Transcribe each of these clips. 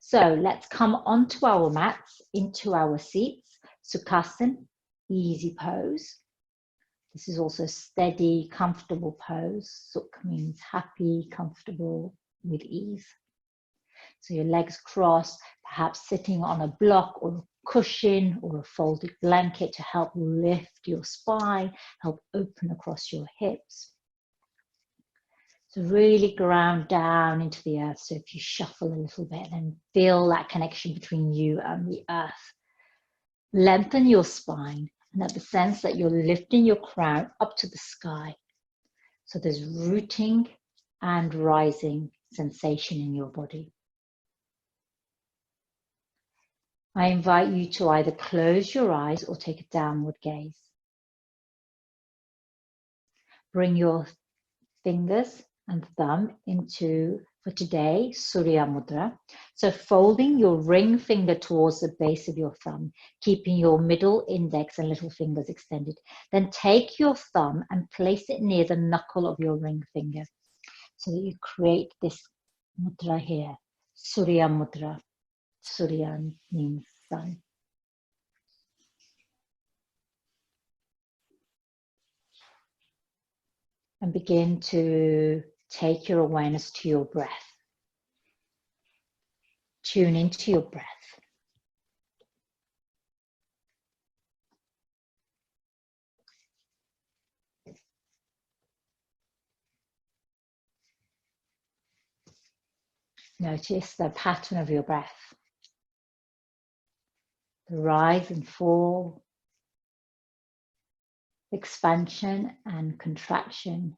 So let's come onto our mats, into our seats. Sukhasana, easy pose. This is also steady, comfortable pose. Sukh means happy, comfortable, with ease. So your legs crossed, perhaps sitting on a block or a cushion or a folded blanket to help lift your spine, help open across your hips. So really ground down into the earth. So if you shuffle a little bit, then feel that connection between you and the earth. Lengthen your spine and have the sense that you're lifting your crown up to the sky. So there's rooting and rising sensation in your body. I invite you to either close your eyes or take a downward gaze. Bring your fingers and thumb into, for today, Surya Mudra. So folding your ring finger towards the base of your thumb, keeping your middle index and little fingers extended. Then take your thumb and place it near the knuckle of your ring finger so that you create this mudra here, Surya Mudra. Surya means sun. And begin to take your awareness to your breath. Tune into your breath. Notice the pattern of your breath. The rise and fall, expansion and contraction,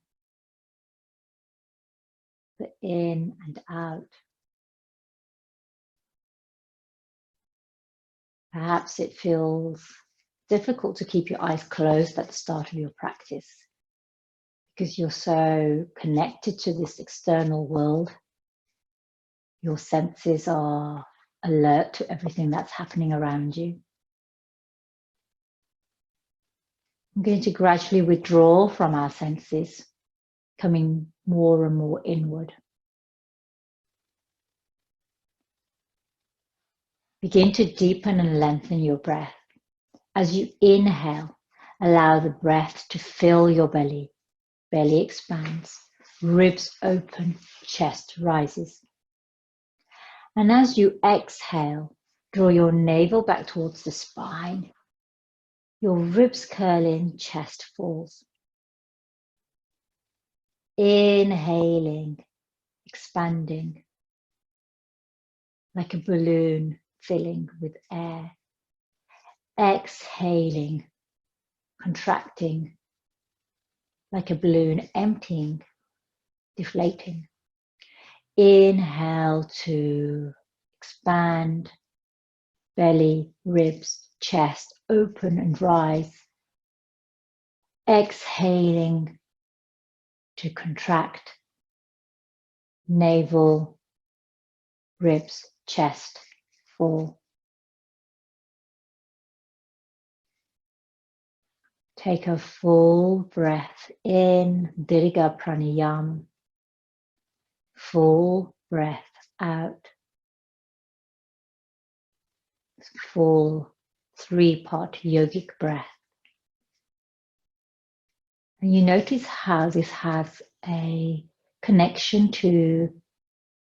the in and out. Perhaps it feels difficult to keep your eyes closed at the start of your practice because you're so connected to this external world. Your senses are alert to everything that's happening around you. I'm going to gradually withdraw from our senses, coming more and more inward. Begin to deepen and lengthen your breath. As you inhale, allow the breath to fill your belly. Belly expands, ribs open, chest rises. And as you exhale, draw your navel back towards the spine. Your ribs curl in, chest falls. Inhaling, expanding, like a balloon filling with air. Exhaling, contracting, like a balloon emptying, deflating. Inhale to expand, belly, ribs, chest open and rise. Exhaling to contract, navel, ribs, chest fall. Take a full breath in, Dirgha Pranayama. Full breath out. Full three-part yogic breath. And you notice how this has a connection to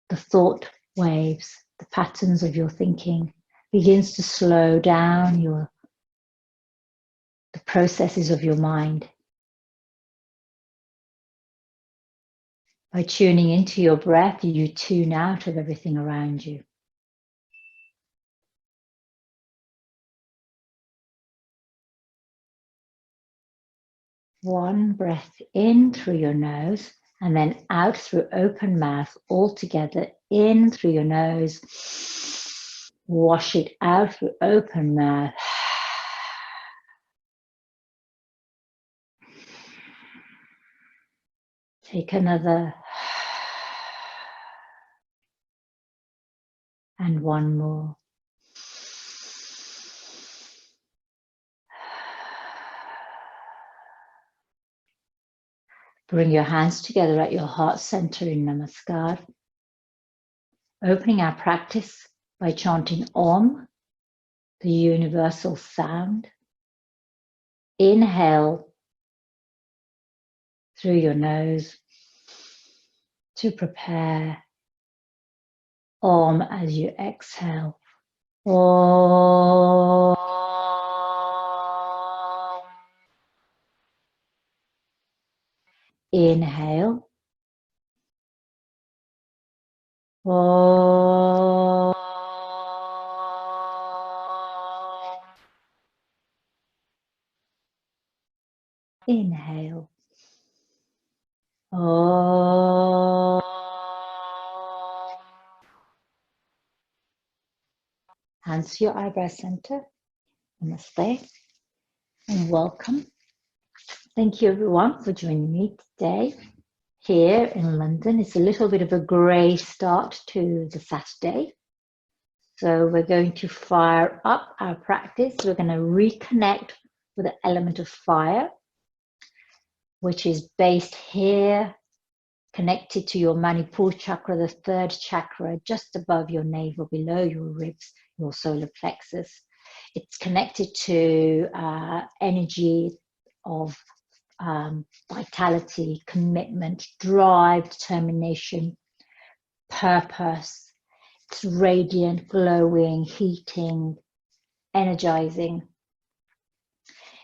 the thought waves, the patterns of your thinking, begins to slow down the processes of your mind. By tuning into your breath, you tune out of everything around you. One breath in through your nose and then out through open mouth, all together, in through your nose. Wash it out through open mouth. Take another. And one more. Bring your hands together at your heart center in Namaskar. Opening our practice by chanting Om, the universal sound. Inhale through your nose to prepare. Om as you exhale. Om. Inhale. Om. Inhale. Om. Hands to your eyebrow center. Namaste and welcome. Thank you everyone for joining me today here in London. It's a little bit of a grey start to the Saturday. So we're going to fire up our practice. We're going to reconnect with the element of fire, which is based here, connected to your Manipura Chakra, the third chakra, just above your navel, below your ribs, your solar plexus. It's connected to energy of vitality, commitment, drive, determination, purpose. It's radiant, glowing, heating, energizing.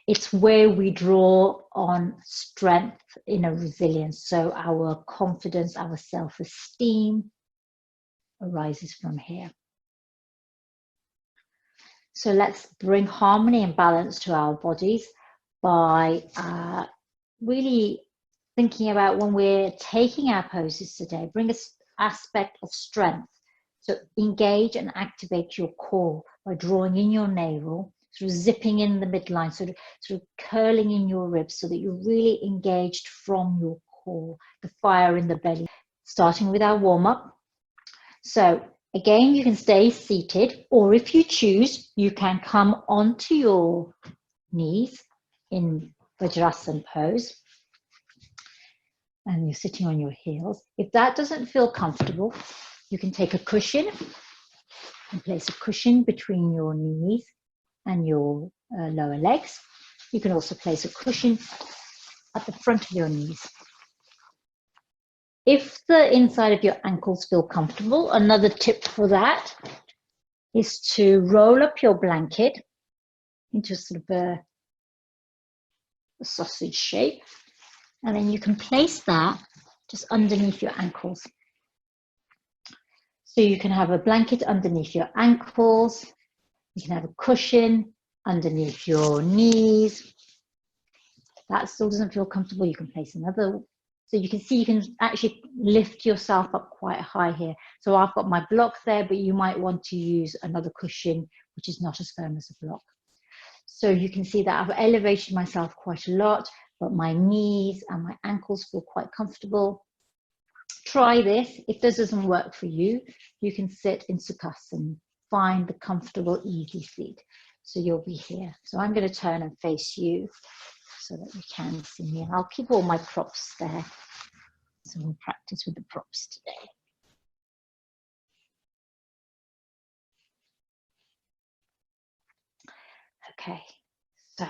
It's where we draw on strength, inner resilience. So our confidence, our self-esteem arises from here. So let's bring harmony and balance to our bodies by really thinking about when we're taking our poses today, bring an aspect of strength. So engage and activate your core by drawing in your navel, sort of zipping in the midline, sort of curling in your ribs so that you're really engaged from your core, the fire in the belly. Starting with our warm-up. So again, you can stay seated, or if you choose, you can come onto your knees in Vajrasana pose. And you're sitting on your heels. If that doesn't feel comfortable, you can take a cushion and place a cushion between your knees and your lower legs. You can also place a cushion at the front of your knees. If the inside of your ankles feel comfortable, another tip for that is to roll up your blanket into sort of a sausage shape. And then you can place that just underneath your ankles. So you can have a blanket underneath your ankles. You can have a cushion underneath your knees. If that still doesn't feel comfortable, you can place another. So you can see you can actually lift yourself up quite high here. So I've got my block there, but you might want to use another cushion, which is not as firm as a block. So you can see that I've elevated myself quite a lot, but my knees and my ankles feel quite comfortable. Try this. If this doesn't work for you, you can sit in Sukhasana. Find the comfortable, easy seat. So you'll be here. So I'm going to turn and face you so that you can see me. And I'll keep all my props there. So we'll practice with the props today. Okay, so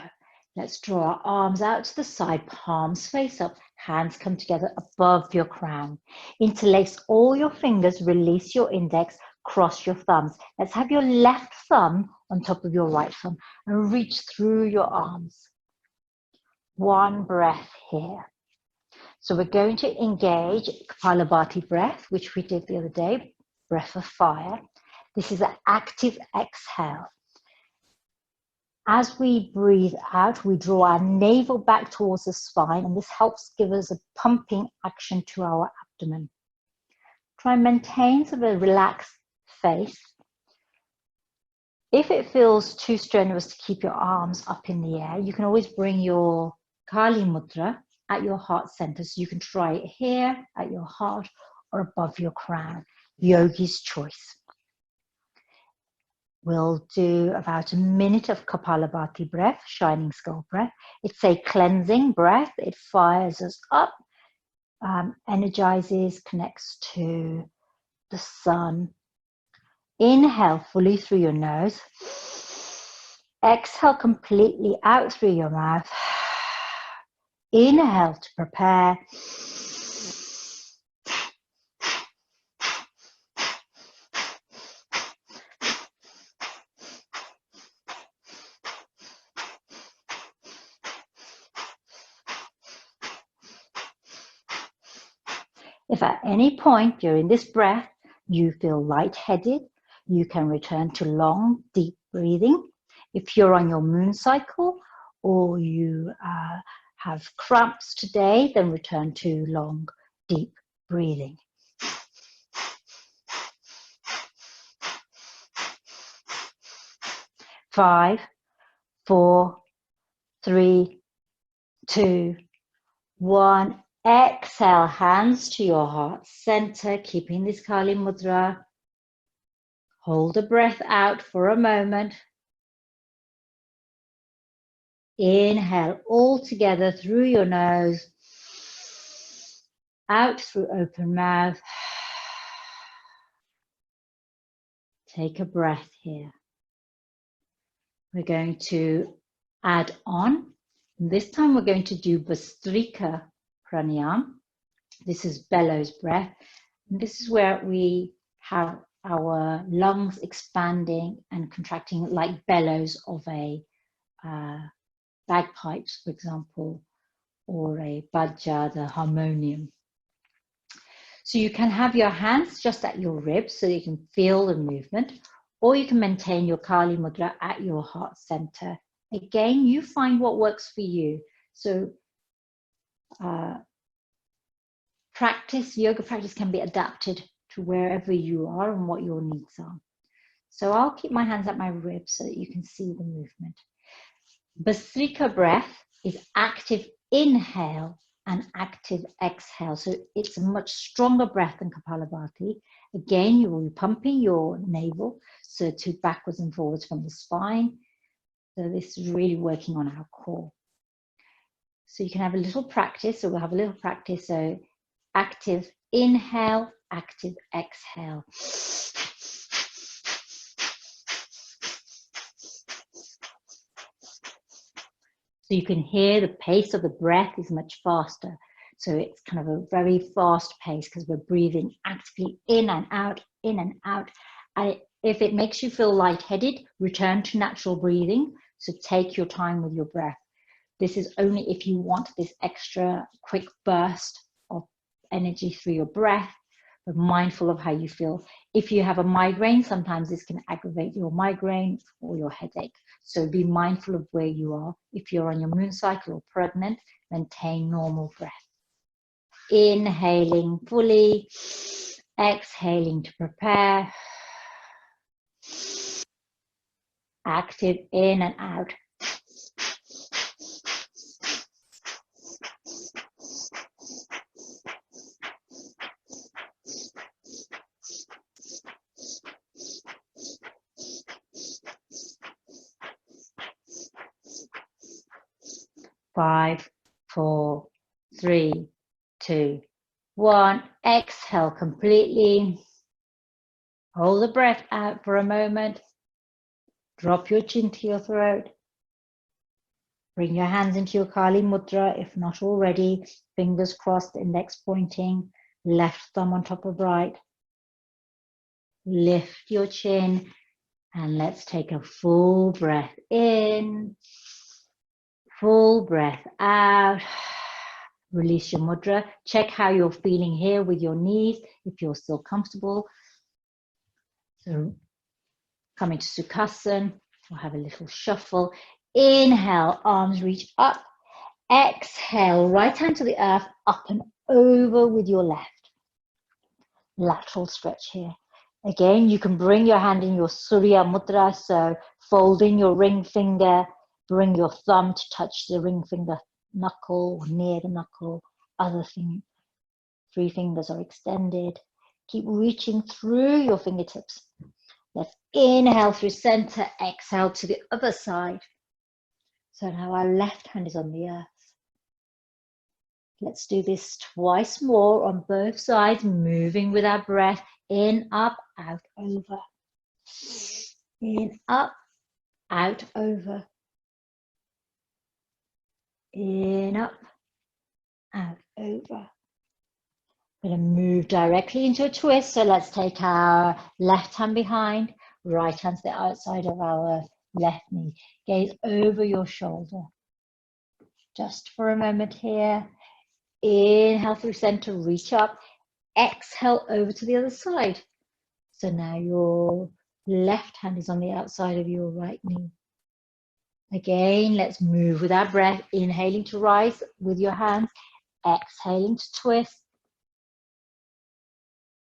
let's draw our arms out to the side, palms face up, hands come together above your crown. Interlace all your fingers, release your index, cross your thumbs. Let's have your left thumb on top of your right thumb and reach through your arms. One breath here. So we're going to engage Kappalabhati breath, which we did the other day, breath of fire. This is an active exhale. As we breathe out, we draw our navel back towards the spine, and this helps give us a pumping action to our abdomen. Try and maintain sort of a relaxed face. If it feels too strenuous to keep your arms up in the air, you can always bring your Kali Mudra at your heart center. So you can try it here, at your heart, or above your crown. Yogi's choice. We'll do about a minute of Kappalabhati breath, shining skull breath. It's a cleansing breath. It fires us up, energizes, connects to the sun, Inhale fully through your nose. Exhale completely out through your mouth. Inhale to prepare. If at any point during this breath you feel lightheaded, you can return to long, deep breathing. If you're on your moon cycle or you have cramps today, then return to long, deep breathing. Five, 4, 3, 2, 1. Exhale, hands to your heart center, keeping this Kali Mudra. Hold the breath out for a moment. Inhale all together through your nose, out through open mouth. Take a breath here. We're going to add on. This time we're going to do Bhastrika Pranayama. This is bellows breath. And this is where we have our lungs expanding and contracting like bellows of a bagpipes, for example, or a bajja, the harmonium. So you can have your hands just at your ribs so you can feel the movement, or you can maintain your Kali Mudra at your heart center. Again, you find what works for you. So yoga practice can be adapted to wherever you are and what your needs are. So I'll keep my hands at my ribs so that you can see the movement. Bhastrika breath is active inhale and active exhale. So it's a much stronger breath than Kappalabhati. Again, you will be pumping your navel, so to backwards and forwards from the spine. So this is really working on our core. So you can have a little practice. So we'll have a little practice. So active inhale, active exhale. So you can hear the pace of the breath is much faster. So it's kind of a very fast pace because we're breathing actively in and out, in and out. And if it makes you feel lightheaded, return to natural breathing. So take your time with your breath. This is only if you want this extra quick burst of energy through your breath, but mindful of how you feel. If you have a migraine, sometimes this can aggravate your migraine or your headache. So be mindful of where you are. If you're on your moon cycle or pregnant, maintain normal breath. Inhaling fully, exhaling to prepare. Active in and out. Five, 4, 3, 2, 1. Exhale completely. Hold the breath out for a moment. Drop your chin to your throat. Bring your hands into your Kali Mudra, if not already. Fingers crossed, index pointing, left thumb on top of right. Lift your chin and let's take a full breath in. Full breath out. Release your mudra. Check how you're feeling here with your knees, if you're still comfortable. So come into Sukhasana. We'll have a little shuffle. Inhale, arms reach up. Exhale, right hand to the earth, up and over with your left. Lateral stretch here. Again, you can bring your hand in your Surya Mudra, so fold in your ring finger, bring your thumb to touch the ring finger knuckle or near the knuckle. Other thing, 3 fingers are extended. Keep reaching through your fingertips. Let's inhale through center, exhale to the other side. So now our left hand is on the earth. Let's do this twice more on both sides, moving with our breath. In, up, out, over. In, up, out, over. In, up, out, over. We're going to move directly into a twist. So let's take our left hand behind, right hand to the outside of our left knee. Gaze over your shoulder. Just for a moment here. Inhale through center, reach up. Exhale over to the other side. So now your left hand is on the outside of your right knee. Again, let's move with our breath. Inhaling to rise with your hands. Exhaling to twist.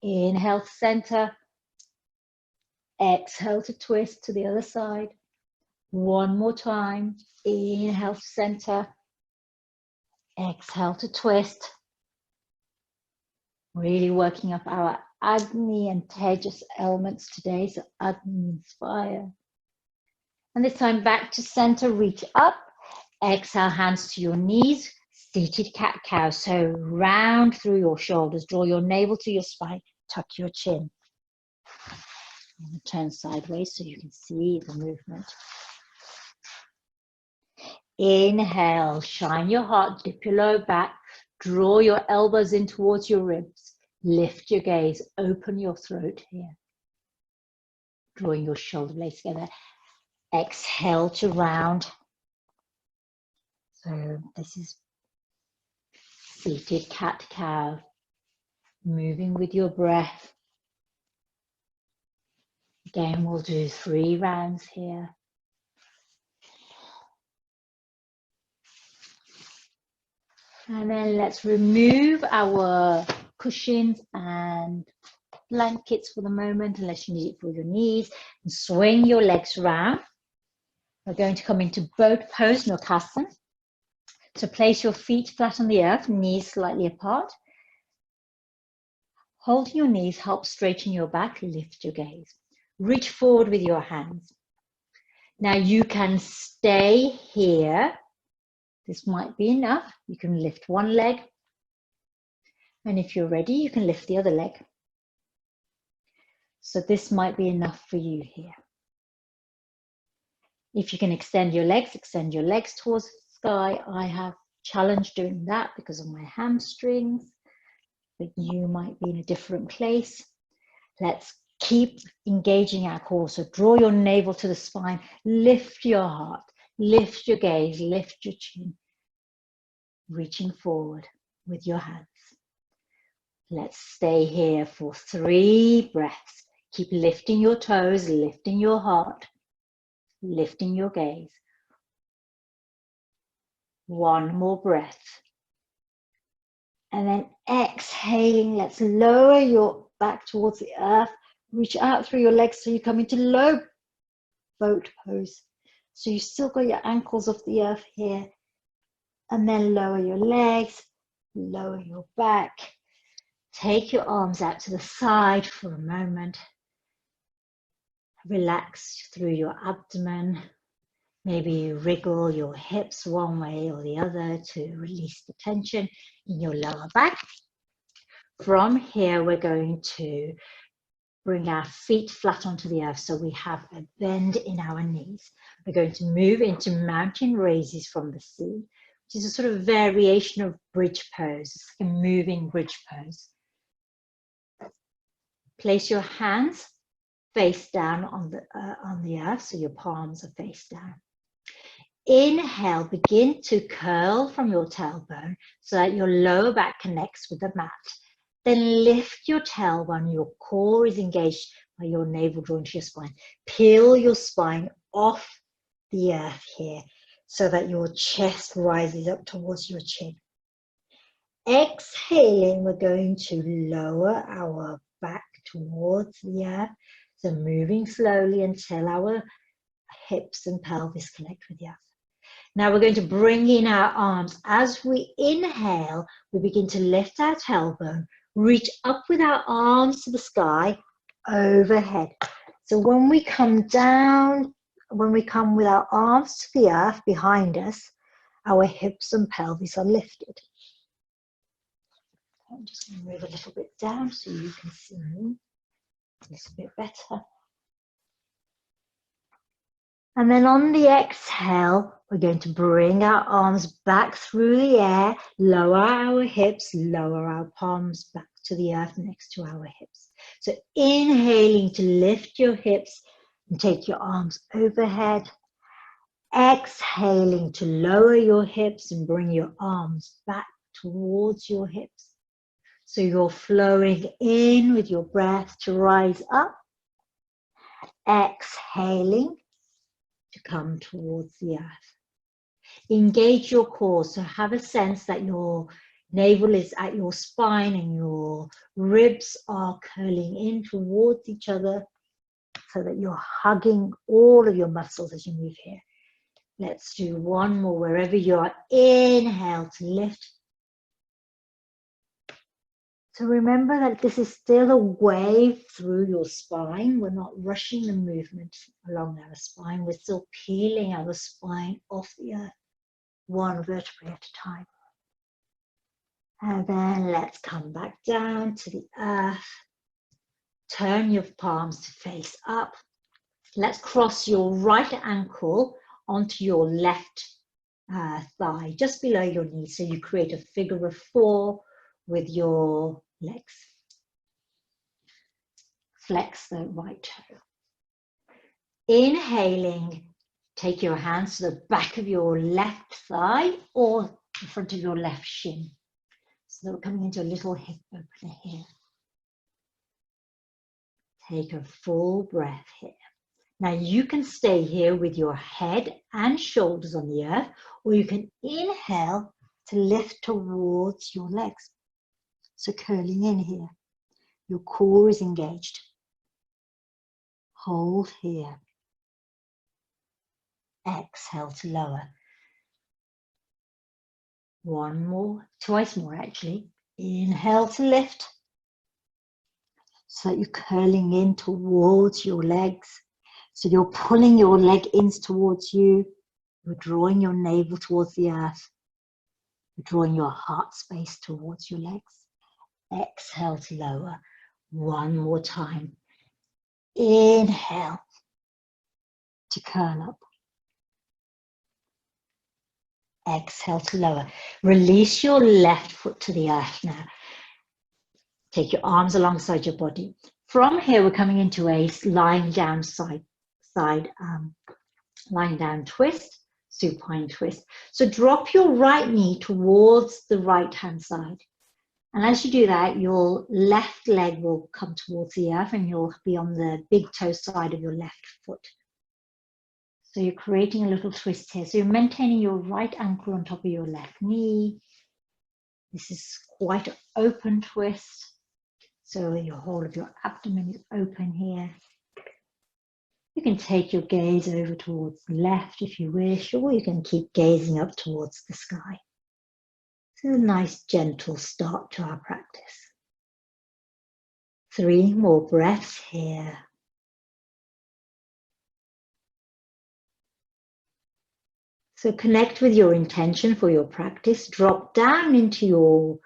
Inhale to center. Exhale to twist to the other side. One more time. Inhale to center. Exhale to twist. Really working up our Agni and Tejas elements today. So Agni means fire. And this time back to center, reach up. Exhale, hands to your knees. Seated cat-cow. So round through your shoulders. Draw your navel to your spine. Tuck your chin. And turn sideways so you can see the movement. Inhale, shine your heart, dip your lower back. Draw your elbows in towards your ribs. Lift your gaze, open your throat here. Drawing your shoulder blades together. Exhale to round. So this is seated cat-cow. Moving with your breath. Again, we'll do 3 rounds here. And then let's remove our cushions and blankets for the moment, unless you need it for your knees. And swing your legs round. We're going to come into boat pose, Nukasana. So place your feet flat on the earth, knees slightly apart. Holding your knees helps straighten your back, lift your gaze. Reach forward with your hands. Now you can stay here. This might be enough. You can lift one leg. And if you're ready, you can lift the other leg. So this might be enough for you here. If you can extend your legs towards the sky. I have challenged doing that because of my hamstrings, but you might be in a different place. Let's keep engaging our core. So draw your navel to the spine, lift your heart, lift your gaze, lift your chin, reaching forward with your hands. Let's stay here for 3 breaths. Keep lifting your toes, lifting your heart, lifting your gaze. 1 more breath. And then exhaling, let's lower your back towards the earth. Reach out through your legs so you come into low boat pose. So you still got your ankles off the earth here. And then lower your legs, lower your back. Take your arms out to the side for a moment. Relax through your abdomen. Maybe you wriggle your hips one way or the other to release the tension in your lower back. From here, we're going to bring our feet flat onto the earth so we have a bend in our knees. We're going to move into mountain raises from the sea, which is a sort of variation of bridge pose. It's like a moving bridge pose. Place your hands face down on the earth, so your palms are face down. Inhale, begin to curl from your tailbone so that your lower back connects with the mat. Then lift your tailbone, your core is engaged by your navel drawn to your spine. Peel your spine off the earth here so that your chest rises up towards your chin. Exhaling, we're going to lower our back towards the earth. So moving slowly until our hips and pelvis connect with the earth. Now we're going to bring in our arms. As we inhale, we begin to lift our tailbone, reach up with our arms to the sky, overhead. So when we come down, when we come with our arms to the earth behind us, our hips and pelvis are lifted. I'm just going to move a little bit down so you can see me a little bit better. And then on the exhale, we're going to bring our arms back through the air, lower our hips, lower our palms back to the earth next to our hips. So inhaling to lift your hips and take your arms overhead. Exhaling to lower your hips and bring your arms back towards your hips. So you're flowing in with your breath to rise up. Exhaling to come towards the earth. Engage your core, so have a sense that your navel is at your spine and your ribs are curling in towards each other so that you're hugging all of your muscles as you move here. Let's do one more wherever you are. Inhale to lift. So remember that this is still a wave through your spine. We're not rushing the movement along our spine. We're still peeling our spine off the earth, one vertebrae at a time. And then let's come back down to the earth. Turn your palms to face up. Let's cross your right ankle onto your left thigh, just below your knee. So you create a figure of 4 with your legs. Flex the right toe. Inhaling, take your hands to the back of your left thigh or the front of your left shin. So that we're coming into a little hip opener here. Take a full breath here. Now you can stay here with your head and shoulders on the earth, or you can inhale to lift towards your legs. So curling in here, your core is engaged. Hold here. Exhale to lower. One more, twice more actually. Inhale to lift. So that you're curling in towards your legs. So you're pulling your leg ins towards you. You're drawing your navel towards the earth. You're drawing your heart space towards your legs. Exhale to lower. One more time. Inhale to curl up. Exhale to lower. Release your left foot to the earth now. Take your arms alongside your body. From here, we're coming into a lying down lying down twist, supine twist. So drop your right knee towards the right hand side. And as you do that, your left leg will come towards the earth and you'll be on the big toe side of your left foot. So you're creating a little twist here. So you're maintaining your right ankle on top of your left knee. This is quite an open twist. So your whole of your abdomen is open here. You can take your gaze over towards the left if you wish, or you can keep gazing up towards the sky. So a nice gentle start to our practice. 3 more breaths here. So connect with your intention for your practice. Drop down into your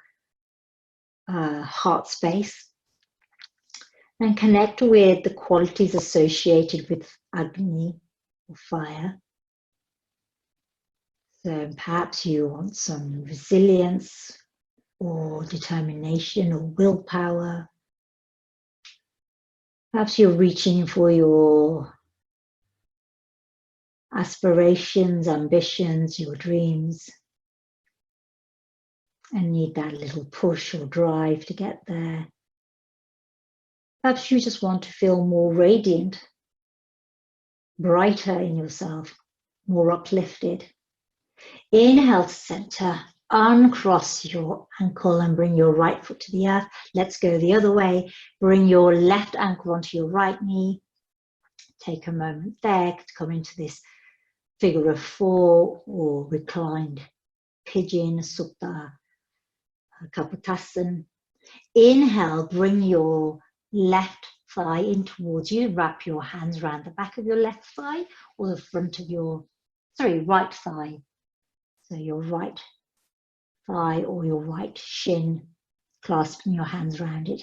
heart space and connect with the qualities associated with Agni or fire. So perhaps you want some resilience or determination or willpower. Perhaps you're reaching for your aspirations, ambitions, your dreams, and need that little push or drive to get there. Perhaps you just want to feel more radiant, brighter in yourself, more uplifted. Inhale to center, uncross your ankle and bring your right foot to the earth. Let's go the other way. Bring your left ankle onto your right knee. Take a moment there to come into this figure of 4 or reclined pigeon, Supta Kaputasan. Inhale, bring your left thigh in towards you. Wrap your hands around the back of your left thigh or the front of your, right thigh. So your right thigh or your right shin, clasping your hands around it.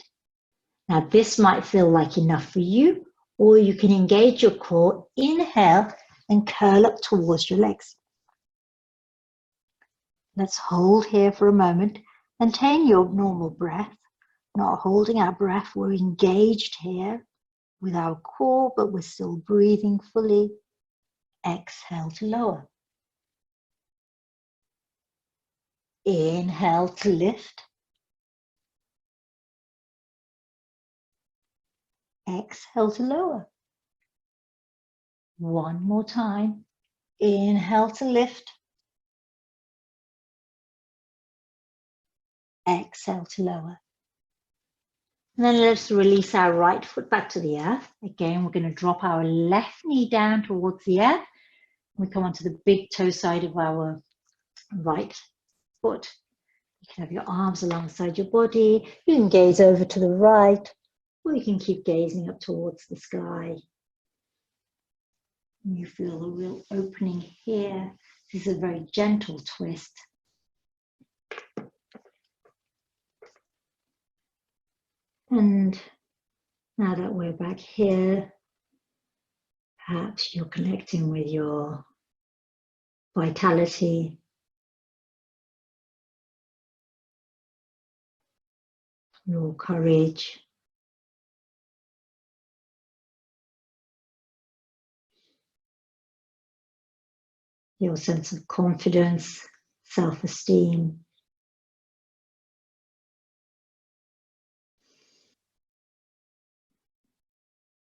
Now this might feel like enough for you, or you can engage your core. Inhale Then curl up towards your legs. Let's hold here for a moment. Maintain your normal breath. Not holding our breath, we're engaged here with our core, but we're still breathing fully. Exhale to lower. Inhale to lift. Exhale to lower. One more time. Inhale to lift. Exhale to lower. And then let's release our right foot back to the earth. Again, we're going to drop our left knee down towards the earth. We come onto the big toe side of our right foot. You can have your arms alongside your body. You can gaze over to the right, or you can keep gazing up towards the sky. And you feel a real opening here. This is a very gentle twist. And now that we're back here, perhaps you're connecting with your vitality, your courage, your sense of confidence, self-esteem.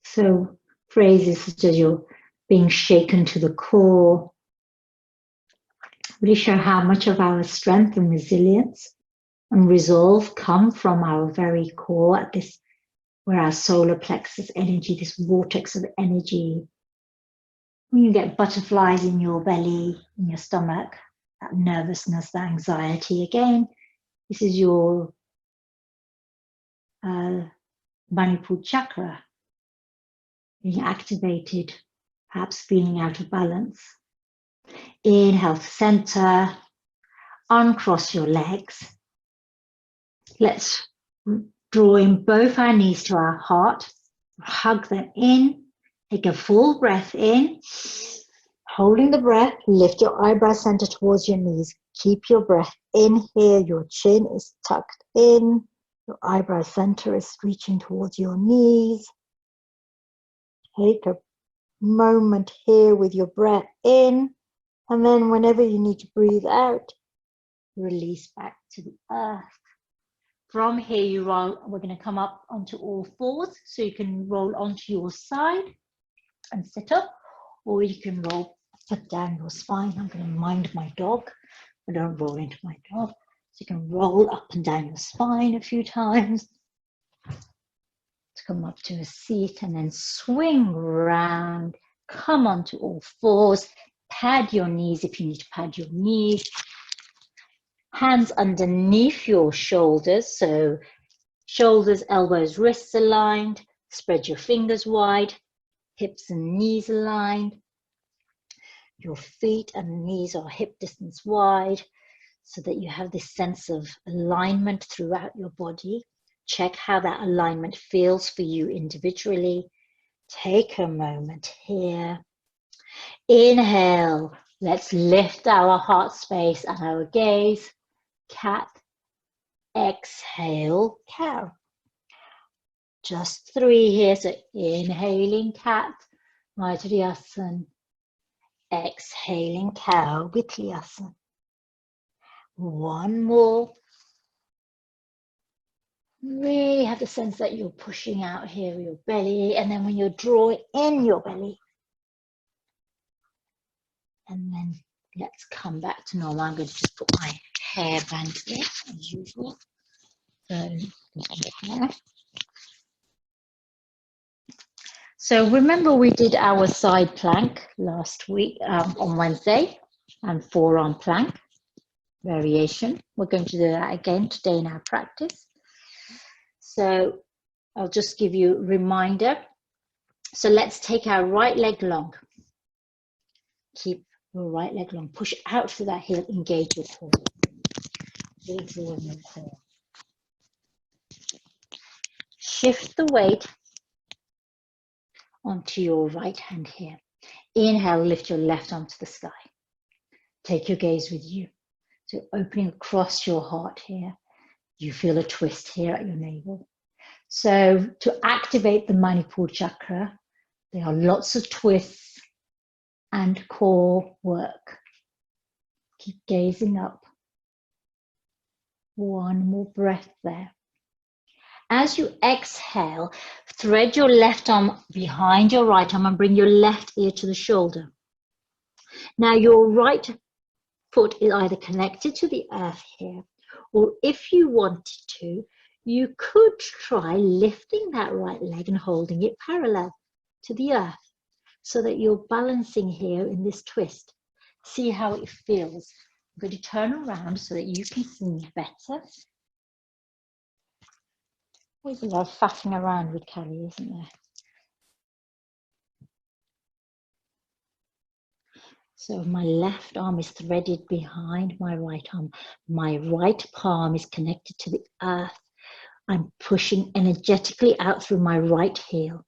So phrases such as you're being shaken to the core really show how much of our strength and resilience and resolve come from our very core, at this, where our solar plexus energy, this vortex of energy. When you get butterflies in your belly, in your stomach, that nervousness, that anxiety, again, this is your Manipura Chakra being activated, perhaps feeling out of balance. Inhale to center, uncross your legs. Let's draw in both our knees to our heart, hug them in, take a full breath in. Holding the breath, lift your eyebrow center towards your knees. Keep your breath in here, your chin is tucked in, your eyebrow center is reaching towards your knees. Take a moment here with your breath in, and then whenever you need to breathe out, release back to the earth. From here, you roll. We're going to come up onto all fours, so you can roll onto your side and sit up, or you can roll up down your spine. I'm going to mind my dog. I don't roll into my dog. So you can roll up and down your spine a few times to come up to a seat, and then swing round, come onto all fours, pad your knees if you need to pad your knees. Hands underneath your shoulders, so shoulders, elbows, wrists aligned. Spread your fingers wide, hips and knees aligned. Your feet and knees are hip distance wide, so that you have this sense of alignment throughout your body. Check how that alignment feels for you individually. Take a moment here. Inhale. Let's lift our heart space and our gaze. Cat. Exhale, cow. Just 3 here. So inhaling cat, Maitreyasan. Exhaling cow, Vityasan. One more. Really have the sense that you're pushing out here with your belly, and then when you're drawing in your belly, and then let's come back to normal. I'm going to just put my hairband here as usual. So remember we did our side plank last week on Wednesday, and forearm plank variation. We're going to do that again today in our practice. So I'll just give you a reminder. So let's take our right leg long. Keep your right leg long. Push out through that heel, engage your core. Really draw in your core. Shift the weight onto your right hand here. Inhale, lift your left arm to the sky. Take your gaze with you. So opening across your heart here. You feel a twist here at your navel. So to activate the Manipura Chakra, there are lots of twists and core work. Keep gazing up. One more breath there. As you exhale, thread your left arm behind your right arm and bring your left ear to the shoulder. Now your right foot is either connected to the earth here, or if you wanted to, you could try lifting that right leg and holding it parallel to the earth so that you're balancing here in this twist. See how it feels. I'm going to turn around so that you can see me better. Always a lot of faffing around with Kali, isn't there? So my left arm is threaded behind my right arm. My right palm is connected to the earth. I'm pushing energetically out through my right heel.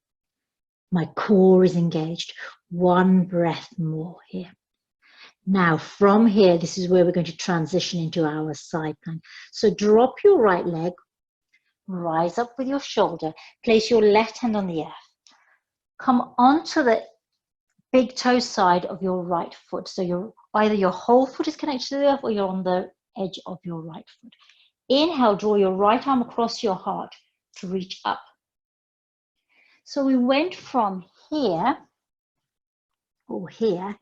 My core is engaged. One breath more here. Now from here, this is where we're going to transition into our side plank. So drop your right leg, rise up with your shoulder, place your left hand on the earth. Come onto the big toe side of your right foot. So either your whole foot is connected to the earth or you're on the edge of your right foot. Inhale, draw your right arm across your heart to reach up. So we went from here, or here,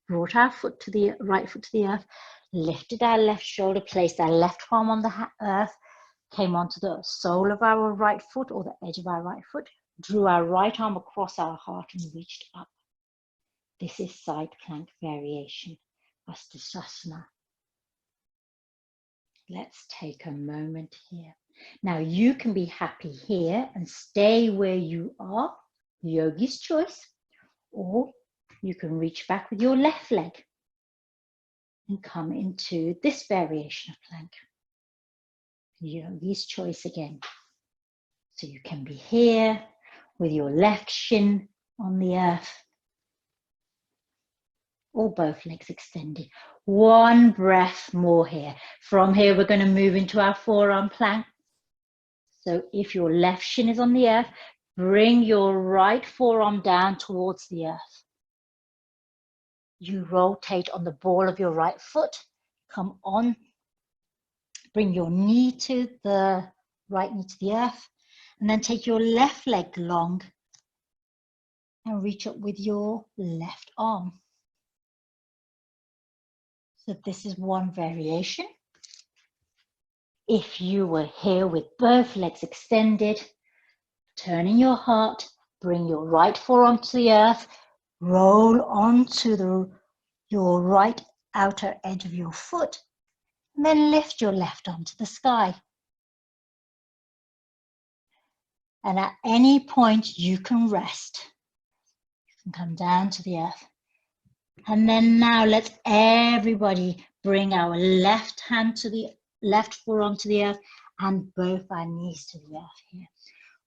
brought our foot to the right foot to the earth, lifted our left shoulder, placed our left palm on the earth, came onto the sole of our right foot or the edge of our right foot, drew our right arm across our heart and reached up. This is side plank variation, Bhastrika. Let's take a moment here. Now you can be happy here and stay where you are, yogi's choice, or you can reach back with your left leg and come into this variation of plank. Yogi's choice again. So you can be here with your left shin on the earth, or both legs extended. One breath more here. From here, we're going to move into our forearm plank. So if your left shin is on the earth, bring your right forearm down towards the earth. You rotate on the ball of your right foot. Come on. Bring your knee to the right knee to the earth. And then take your left leg long and reach up with your left arm. So this is one variation. If you were here with both legs extended, turning your heart, bring your right forearm to the earth, roll onto your right outer edge of your foot, and then lift your left arm to the sky. And at any point you can rest. You can come down to the earth. And then now let's everybody bring our left hand to the left forearm to the earth and both our knees to the earth here.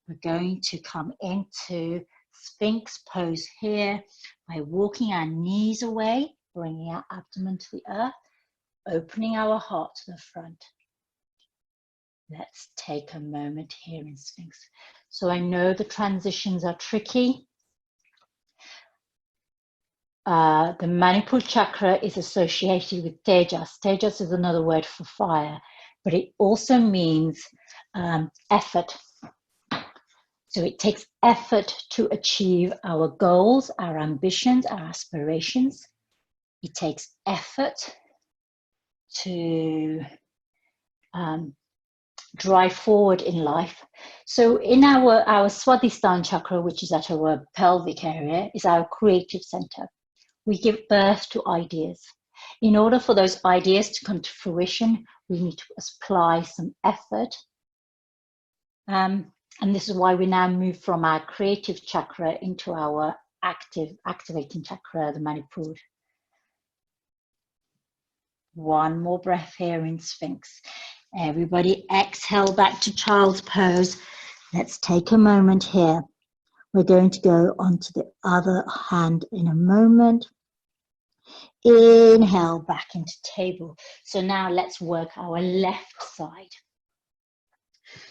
We're going to come into Sphinx pose here by walking our knees away, bringing our abdomen to the earth, opening our heart to the front. Let's take a moment here in Sphinx. So I know the transitions are tricky. The Manipura Chakra is associated with Tejas. Tejas is another word for fire, but it also means effort. So it takes effort to achieve our goals, our ambitions, our aspirations. It takes effort to drive forward in life. So in our Swadhisthana chakra, which is at our pelvic area, is our creative center. We give birth to ideas. In order for those ideas to come to fruition, we need to apply some effort. And this is why we now move from our creative chakra into our activating chakra, the Manipura. One more breath here in Sphinx. Everybody exhale back to child's pose. Let's take a moment here. We're going to go onto the other hand in a moment. Inhale back into table. So now let's work our left side.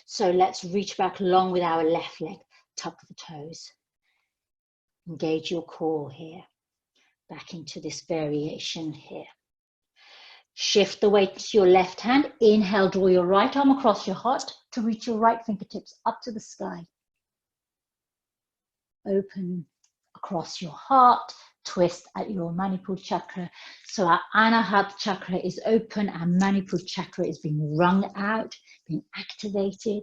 So let's reach back long with our left leg. Tuck the toes. Engage your core here. Back into this variation here. Shift the weight to your left hand. Inhale, draw your right arm across your heart to reach your right fingertips up to the sky. Open across your heart, twist at your Manipura Chakra. So our Anahata Chakra is open, our Manipura Chakra is being wrung out, being activated.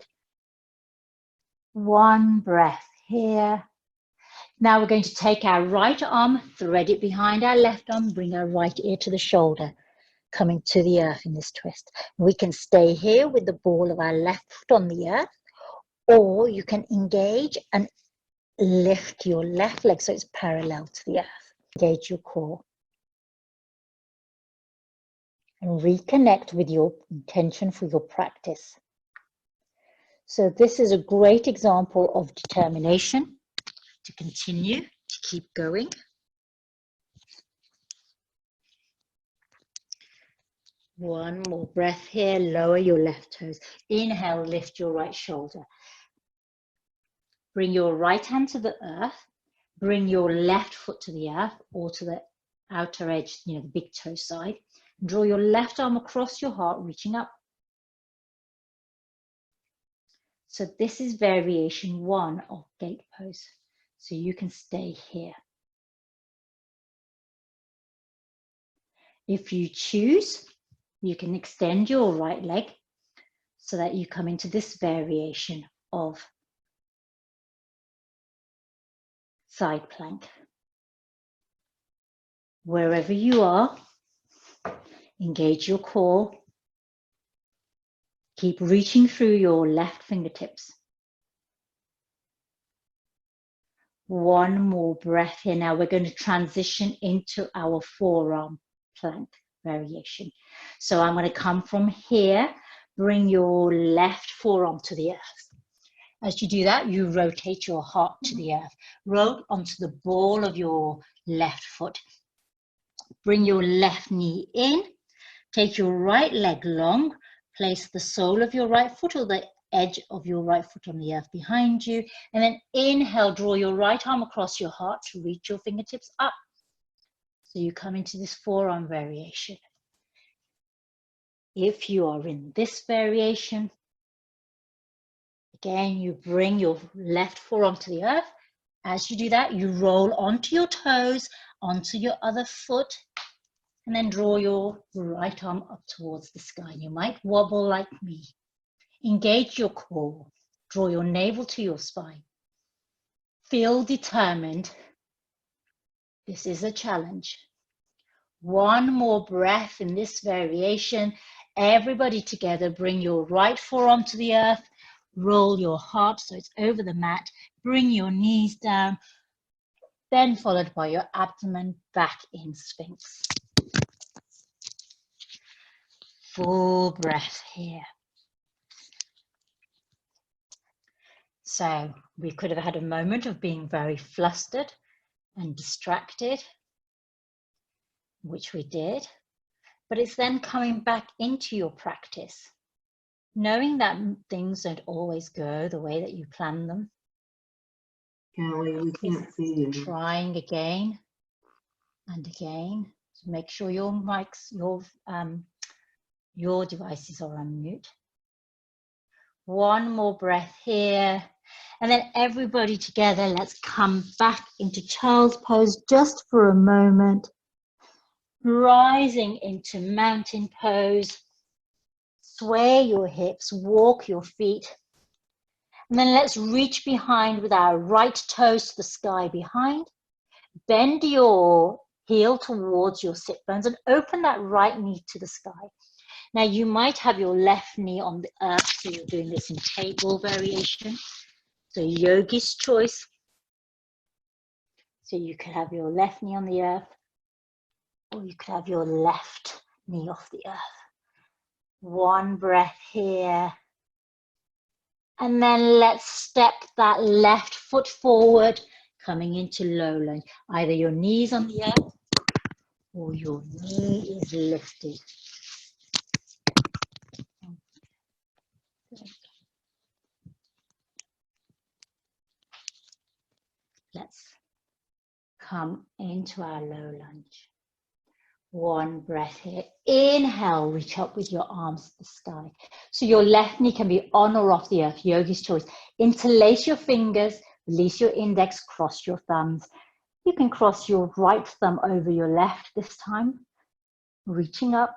One breath here. Now we're going to take our right arm, thread it behind our left arm, bring our right ear to the shoulder, coming to the earth in this twist. We can stay here with the ball of our left foot on the earth, or you can engage and lift your left leg so it's parallel to the earth. Engage your core. And reconnect with your intention for your practice. So this is a great example of determination to continue, to keep going. One more breath here, lower your left toes. Inhale, lift your right shoulder. Bring your right hand to the earth. Bring your left foot to the earth or to the outer edge, the big toe side. Draw your left arm across your heart, reaching up. So this is variation 1 of gate pose. So you can stay here. If you choose, you can extend your right leg so that you come into this variation of side plank. Wherever you are, engage your core. Keep reaching through your left fingertips. One more breath here. Now we're going to transition into our forearm plank variation. So I'm going to come from here, bring your left forearm to the earth. As you do that, you rotate your heart to the earth. Roll onto the ball of your left foot. Bring your left knee in. Take your right leg long. Place the sole of your right foot or the edge of your right foot on the earth behind you. And then inhale, draw your right arm across your heart to reach your fingertips up. So you come into this forearm variation. If you are in this variation, again, you bring your left forearm to the earth. As you do that, you roll onto your toes, onto your other foot, and then draw your right arm up towards the sky. You might wobble like me. Engage your core. Draw your navel to your spine. Feel determined. This is a challenge. One more breath in this variation. Everybody together, bring your right forearm to the earth. Roll your heart so it's over the mat. Bring your knees down. Then followed by your abdomen back in Sphinx. Full breath here. So we could have had a moment of being very flustered and distracted, which we did, but it's then coming back into your practice, knowing that things don't always go the way that you plan them. We can't see you. Trying again and again to make sure your mics, your devices are on mute. One more breath here. And then everybody together, let's come back into child's pose just for a moment. Rising into mountain pose. Sway your hips, walk your feet. And then let's reach behind with our right toes to the sky behind. Bend your heel towards your sit bones and open that right knee to the sky. Now you might have your left knee on the earth, so you're doing this in table variation. So yogi's choice. So you could have your left knee on the earth, or you could have your left knee off the earth. One breath here. And then let's step that left foot forward, coming into low lunge. Either your knees on the earth or your knee is lifted. Let's come into our low lunge. One breath here. Inhale, reach up with your arms to the sky. So your left knee can be on or off the earth, yogi's choice. Interlace your fingers, release your index, cross your thumbs. You can cross your right thumb over your left this time, reaching up.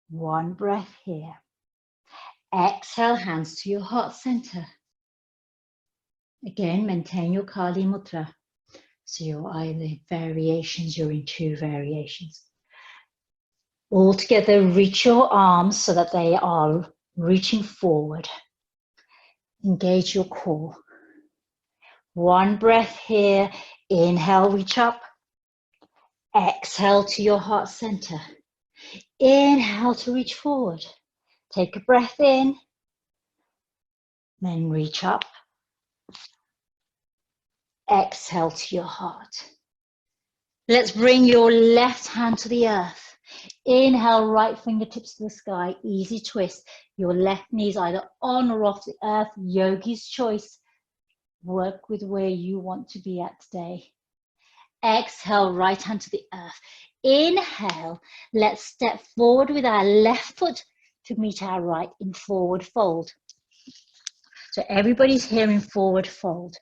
One breath here. Exhale, hands to your heart center. Again, maintain your Kali Mudra. So you're either in variations, you're in two variations. All together, reach your arms so that they are reaching forward. Engage your core. One breath here. Inhale, reach up. Exhale to your heart center. Inhale to reach forward. Take a breath in. Then reach up. Exhale to your heart. Let's bring your left hand to the earth. Inhale, right fingertips to the sky, easy twist. Your left knee is either on or off the earth, yogi's choice. Work with where you want to be at today. Exhale, right hand to the earth. Inhale, let's step forward with our left foot to meet our right in forward fold. So everybody's here in forward fold.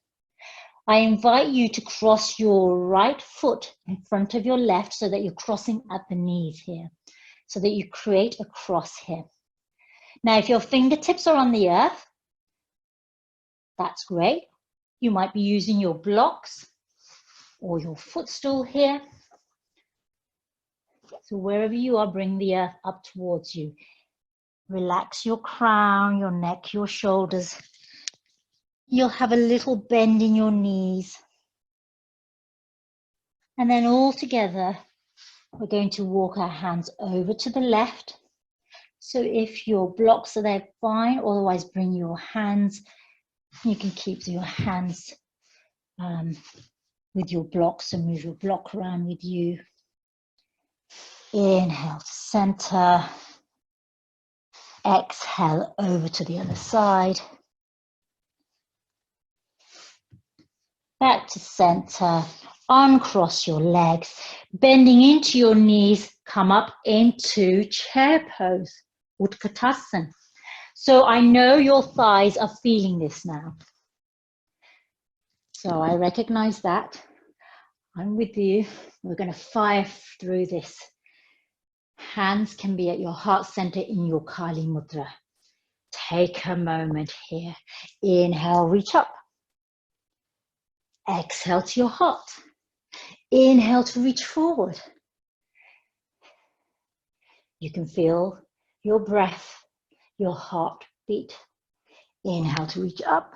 I invite you to cross your right foot in front of your left so that you're crossing at the knees here, so that you create a cross here. Now, if your fingertips are on the earth, that's great. You might be using your blocks or your footstool here. So wherever you are, bring the earth up towards you. Relax your crown, your neck, your shoulders. You'll have a little bend in your knees. And then all together, we're going to walk our hands over to the left. So if your blocks are there, fine. Otherwise, bring your hands. You can keep your hands with your blocks and move your block around with you. Inhale to center. Exhale over to the other side. Back to center. Uncross your legs. Bending into your knees. Come up into chair pose. Utkatasana. So I know your thighs are feeling this now. So I recognize that. I'm with you. We're going to fire through this. Hands can be at your heart center in your Kali Mudra. Take a moment here. Inhale, reach up. Exhale to your heart. Inhale to reach forward. You can feel your breath, your heartbeat. Inhale to reach up.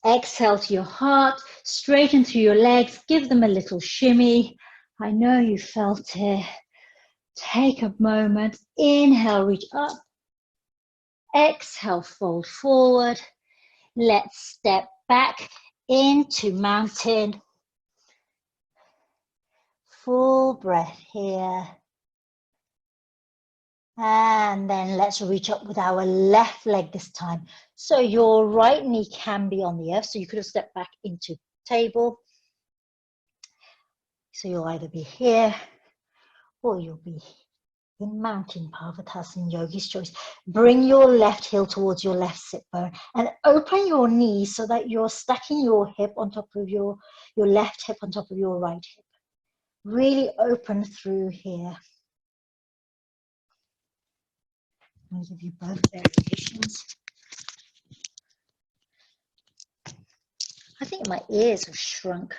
Exhale to your heart. Straighten through your legs. Give them a little shimmy. I know you felt it. Take a moment. Inhale, reach up. Exhale, fold forward. Let's step back into mountain. Full breath here. And then let's reach up with our left leg this time. So your right knee can be on the earth. So you could have stepped back into table. So you'll either be here or you'll be in mountain Parvatasana, yogi's choice. Bring your left heel towards your left sit bone and open your knees so that you're stacking your hip on top of your left hip on top of your right hip. Really open through here. I'll give you both variations. I think my ears have shrunk.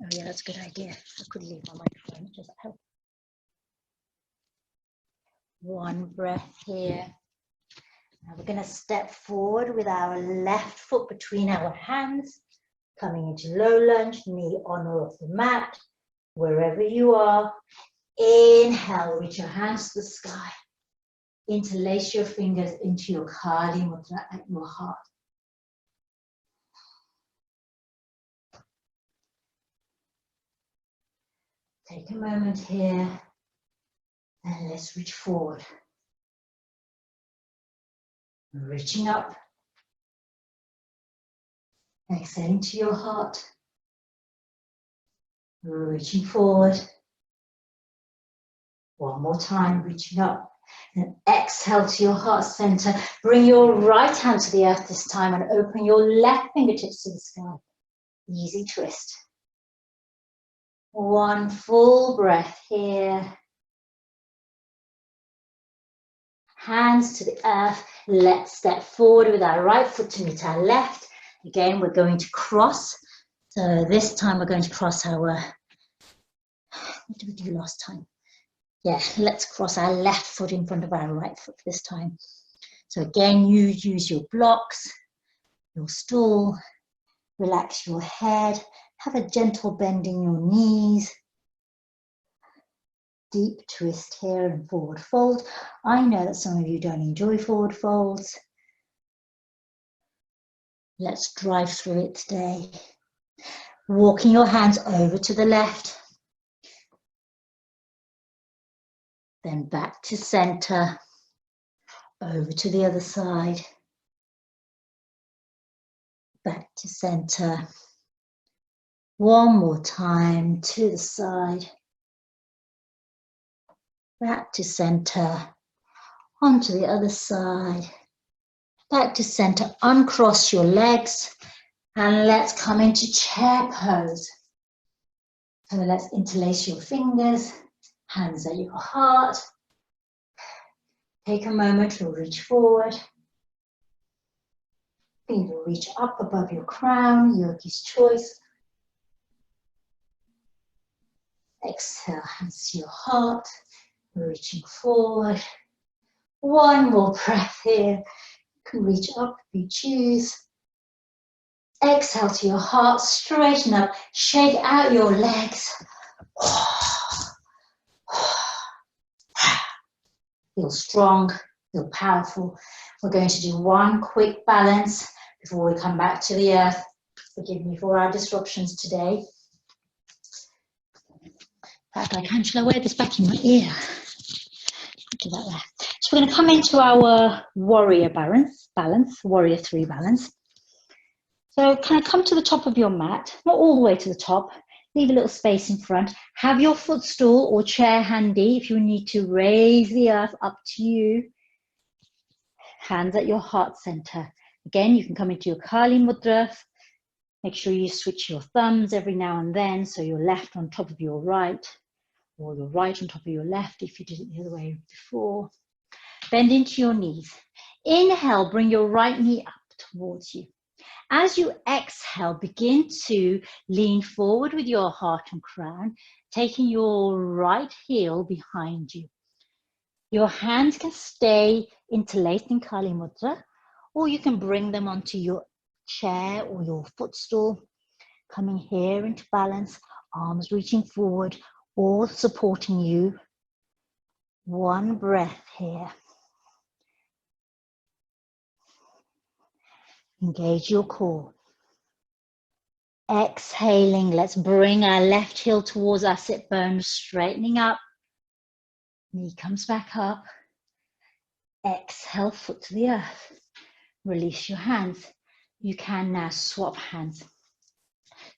Oh yeah, that's a good idea. I could leave my microphone, just help. One breath here. Now we're going to step forward with our left foot between our hands, coming into low lunge, knee on or off the mat, wherever you are. Inhale, reach your hands to the sky. Interlace your fingers into your Kali Mudra at your heart. Take a moment here and let's reach forward. Reaching up. Exhaling to your heart. Reaching forward. One more time, reaching up. And exhale to your heart center. Bring your right hand to the earth this time and open your left fingertips to the sky. Easy twist. One full breath here. Hands to the earth. Let's step forward with our right foot to meet our left. Again, we're going to cross. So this time we're going to cross our, what did we do last time? Yeah, let's cross our left foot in front of our right foot this time. So again, you use your blocks, your stool, relax your head, have a gentle bend in your knees. Deep twist here and forward fold. I know that some of you don't enjoy forward folds. Let's drive through it today. Walking your hands over to the left. Then back to center. Over to the other side. Back to center. One more time to the side. Back to center. Onto the other side. Back to center. Uncross your legs. And let's come into chair pose. So let's interlace your fingers. Hands at your heart. Take a moment to reach forward. Feet will reach up above your crown, yogi's choice. Exhale, hands to your heart, reaching forward. One more breath here. You can reach up if you choose. Exhale to your heart, straighten up, shake out your legs. Feel strong, feel powerful. We're going to do one quick balance before we come back to the earth. Forgive me for our disruptions today. In fact, I can. Shall I wear this back in my ear? Do that there. So we're going to come into our warrior balance, warrior 3 balance. So can I come to the top of your mat? Not all the way to the top. Leave a little space in front. Have your footstool or chair handy if you need to raise the earth up to you. Hands at your heart center. Again, you can come into your Kali Mudra. Make sure you switch your thumbs every now and then, so your left on top of your right, or your right on top of your left if you did it the other way before. Bend into your knees. Inhale, bring your right knee up towards you. As you exhale, begin to lean forward with your heart and crown, taking your right heel behind you. Your hands can stay interlaced in Kali Mudra, or you can bring them onto your chair or your footstool, coming here into balance, arms reaching forward, or supporting you. One breath here. Engage your core. Exhaling, let's bring our left heel towards our sit bones, straightening up. Knee comes back up. Exhale, foot to the earth. Release your hands. You can now swap hands.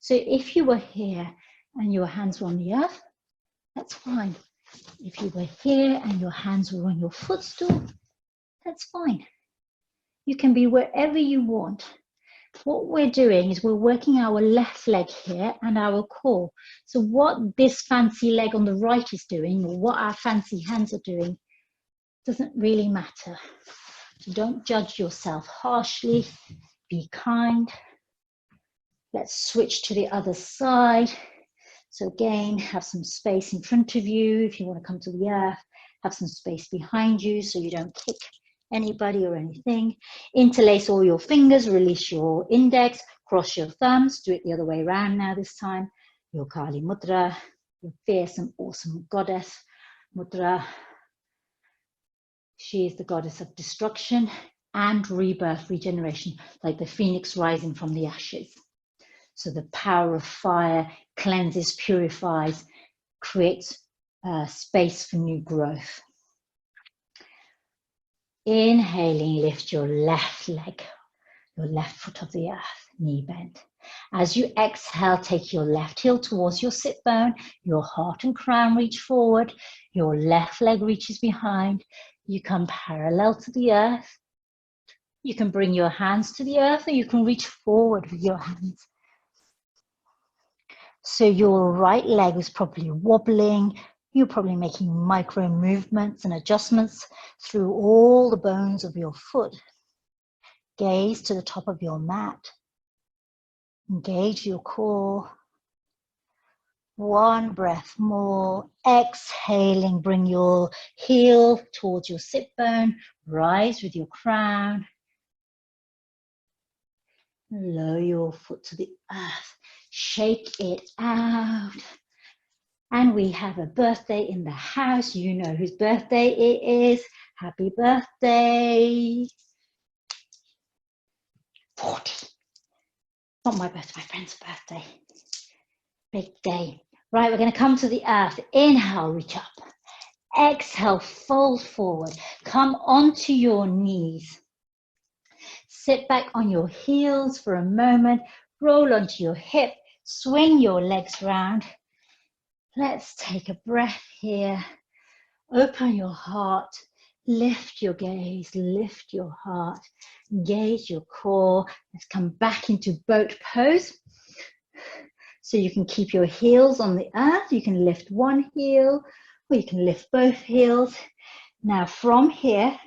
So if you were here and your hands were on the earth, that's fine. If you were here and your hands were on your footstool, that's fine. You can be wherever you want. What we're doing is we're working our left leg here and our core. So what this fancy leg on the right is doing, or what our fancy hands are doing, doesn't really matter. So don't judge yourself harshly. Be kind. Let's switch to the other side. So again, have some space in front of you. If you want to come to the earth, have some space behind you so you don't kick anybody or anything. Interlace all your fingers, release your index, cross your thumbs, do it the other way around now this time. Your Kali Mudra, your fierce and awesome goddess, Mudra. She is the goddess of destruction and rebirth, regeneration, like the phoenix rising from the ashes. So the power of fire cleanses, purifies, creates space for new growth. Inhaling, lift your left leg, your left foot of the earth, knee bent. As you exhale, take your left heel towards your sit bone, your heart and crown reach forward, your left leg reaches behind. You come parallel to the earth. You can bring your hands to the earth or you can reach forward with your hands. So your right leg is probably wobbling. You're probably making micro movements and adjustments through all the bones of your foot. Gaze to the top of your mat. Engage your core. One breath more. Exhaling, bring your heel towards your sit bone. Rise with your crown. Lower your foot to the earth. Shake it out. And we have a birthday in the house. You know whose birthday it is. Happy birthday. 40. Not my birthday, my friend's birthday. Big day. Right, we're going to come to the earth. Inhale, reach up. Exhale, fold forward. Come onto your knees. Sit back on your heels for a moment. Roll onto your hip. Swing your legs round. Let's take a breath here. Open your heart. Lift your gaze. Lift your heart. Engage your core. Let's come back into boat pose. So you can keep your heels on the earth. You can lift one heel or you can lift both heels. Now from here,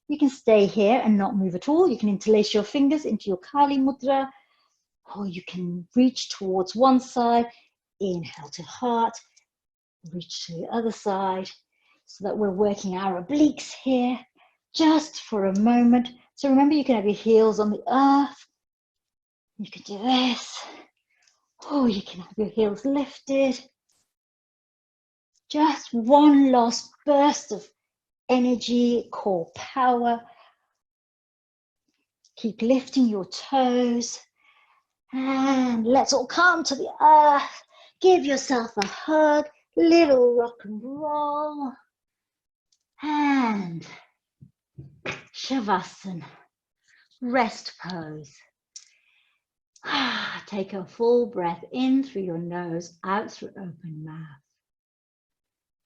you can stay here and not move at all. You can interlace your fingers into your Kali Mudra, or you can reach towards one side. Inhale to heart. Reach to the other side so that we're working our obliques here just for a moment. So remember, you can have your heels on the earth. You can do this. Oh, you can have your heels lifted. Just one last burst of energy, core power. Keep lifting your toes. And let's all come to the earth. Give yourself a hug. Little rock and roll. And Shavasana. Rest pose. Take a full breath in through your nose, out through open mouth.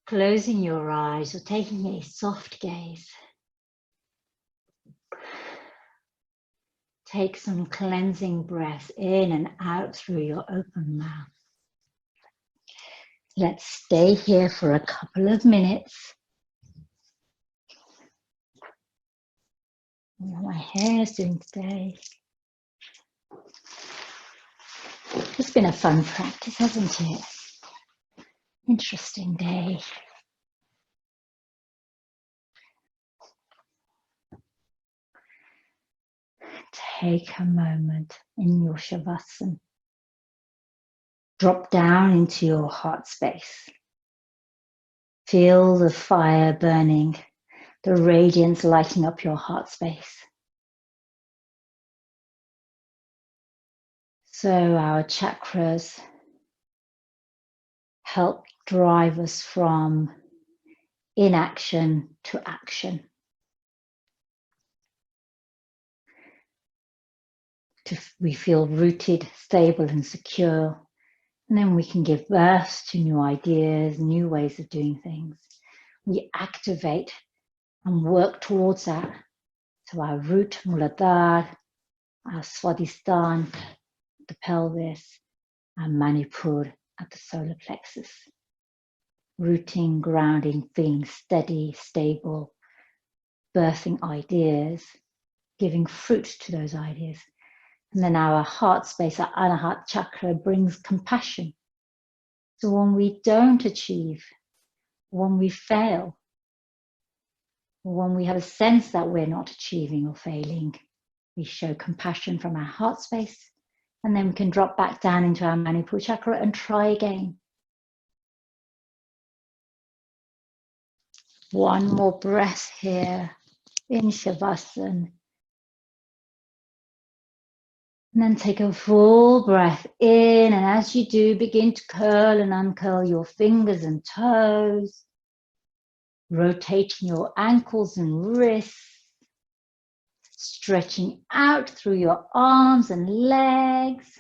Closing your eyes or taking a soft gaze. Take some cleansing breaths in and out through your open mouth. Let's stay here for a couple of minutes. I wonder what my hair is doing today. It's been a fun practice, hasn't it? Interesting day. Take a moment in your Shavasana. Drop down into your heart space. Feel the fire burning, the radiance lighting up your heart space. So our chakras help drive us from inaction to action. We feel rooted, stable and secure. And then we can give birth to new ideas, new ways of doing things. We activate and work towards that. So our root, Muladhara, our Swadhisthana, the pelvis, and Manipura at the solar plexus. Rooting, grounding, feeling steady, stable, birthing ideas, giving fruit to those ideas. And then our heart space, our Anahata chakra, brings compassion. So when we don't achieve, when we fail, when we have a sense that we're not achieving or failing, we show compassion from our heart space, and then we can drop back down into our Manipura Chakra and try again. One more breath here in Shavasana. And then take a full breath in, and as you do, begin to curl and uncurl your fingers and toes, rotating your ankles and wrists, stretching out through your arms and legs.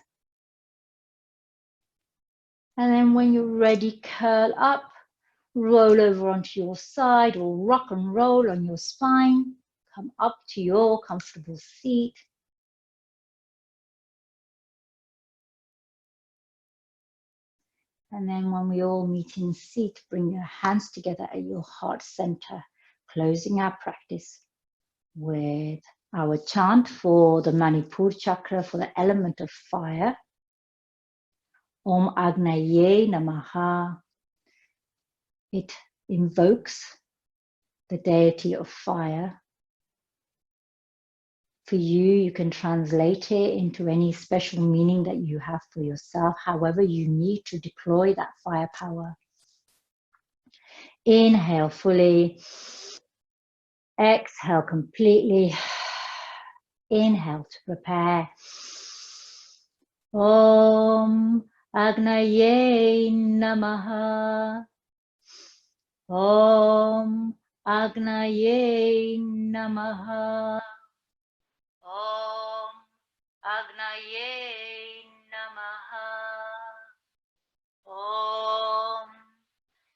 And then when you're ready, curl up, roll over onto your side or rock and roll on your spine. Come up to your comfortable seat. And then when we all meet in seat, bring your hands together at your heart center, closing our practice with our chant for the Manipura Chakra, for the element of fire. Om Agnaye Namaha. It invokes the deity of fire. For you, you can translate it into any special meaning that you have for yourself, however you need to deploy that firepower. Inhale fully. Exhale completely. Inhale to prepare. Om Agnaye Namaha. Om Agnaye Namaha. Om Agnaye Namaha. Om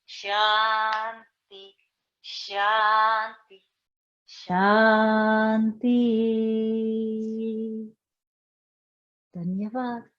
Shanti, Shanti, Shanti. Dhanyavad.